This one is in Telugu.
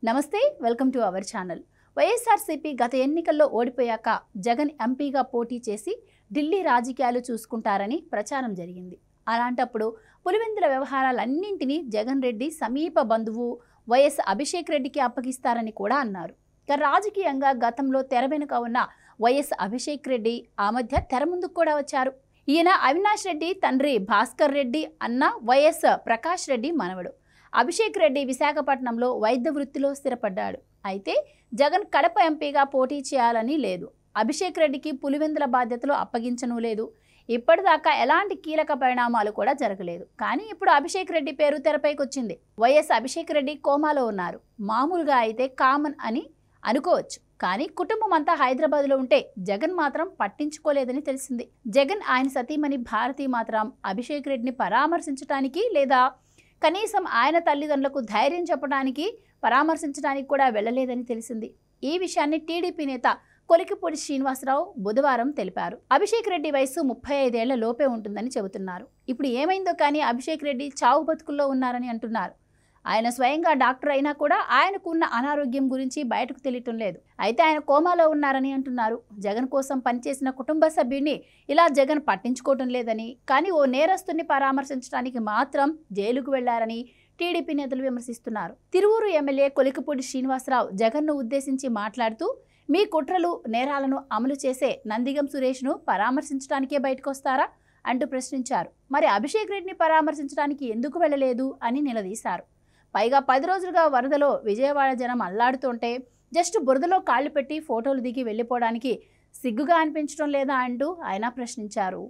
నమస్తే welcome to our channel. YSRCP గత ఎన్నికల్లో ఓడిపోయాక జగన్ ఎంపీగా పోటీ చేసి ఢిల్లీ రాజకీయాలు చూసుకుంటారని ప్రచారం జరిగింది. అలాంటప్పుడు పులివెందుల వ్యవహారాలన్నింటినీ జగన్ రెడ్డి సమీప బంధువు వైఎస్ అభిషేక్ రెడ్డికి అప్పగిస్తారని కూడా అన్నారు. ఇక రాజకీయంగా గతంలో తెర వెనుక ఉన్న వైఎస్ అభిషేక్ రెడ్డి ఆ మధ్య తెర ముందుకు కూడా వచ్చారు. ఈయన అవినాష్ రెడ్డి తండ్రి భాస్కర్ రెడ్డి అన్న వైఎస్ ప్రకాష్ రెడ్డి మనవడు. అభిషేక్ రెడ్డి విశాఖపట్నంలో వైద్య వృత్తిలో స్థిరపడ్డాడు. అయితే జగన్ కడప ఎంపీగా పోటీ చేయాలని లేదు. అభిషేక్ రెడ్డికి పులివెందుల బాధ్యతలు అప్పగించను లేదు. ఇప్పటిదాకా ఎలాంటి కీలక పరిణామాలు కూడా జరగలేదు. కానీ ఇప్పుడు అభిషేక్ రెడ్డి పేరు తెరపైకి వచ్చింది. వైఎస్ అభిషేక్ రెడ్డి కోమాలో ఉన్నారు. మామూలుగా అయితే కామన్ అని అనుకోవచ్చు. కానీ కుటుంబం అంతా హైదరాబాద్లో ఉంటే జగన్ మాత్రం పట్టించుకోలేదని తెలిసింది. జగన్ ఆయన సతీమణి భారతి మాత్రం అభిషేక్ రెడ్డిని పరామర్శించడానికి లేదా కనీసం ఆయన తల్లిదండ్రులకు ధైర్యం చెప్పడానికి పరామర్శించడానికి కూడా వెళ్ళలేదని తెలిసింది. ఈ విషయాన్ని టీడీపీ నేత కొలికిపూడి శ్రీనివాసరావు బుధవారం తెలిపారు. అభిషేక్ రెడ్డి వయసు 35 ఏళ్ల లోపే ఉంటుందని చెబుతున్నారు. ఇప్పుడు ఏమైందో కానీ అభిషేక్ రెడ్డి చావు బతుకుల్లో ఉన్నారని అంటున్నారు. ఆయన స్వయంగా డాక్టర్ అయినా కూడా ఆయనకు ఉన్న అనారోగ్యం గురించి బయటకు తెలియటం లేదు. అయితే ఆయన కోమాలో ఉన్నారని అంటున్నారు. జగన్ కోసం పనిచేసిన కుటుంబ సభ్యుడిని ఇలా జగన్ పట్టించుకోవటం లేదని, కానీ ఓ నేరస్తుని పరామర్శించడానికి మాత్రం జైలుకు వెళ్లారని టీడీపీ నేతలు విమర్శిస్తున్నారు. తిరువూరు ఎమ్మెల్యే కొలికిపూడి శ్రీనివాసరావు జగన్ను ఉద్దేశించి మాట్లాడుతూ, మీ కుట్రలు నేరాలను అమలు చేసే నందిగం సురేష్ను పరామర్శించడానికే బయటకు వస్తారా అంటూ ప్రశ్నించారు. మరి అభిషేక్ రెడ్డిని పరామర్శించడానికి ఎందుకు వెళ్ళలేదు అని నిలదీశారు. పైగా 10 రోజులుగా వరదలో విజయవాడ జనం అల్లాడుతుంటే జస్ట్ బురదలో కాళ్ళు పెట్టి ఫోటోలు దిగి వెళ్ళిపోవడానికి సిగ్గుగా అనిపించడం లేదా అంటూ ఆయన ప్రశ్నించారు.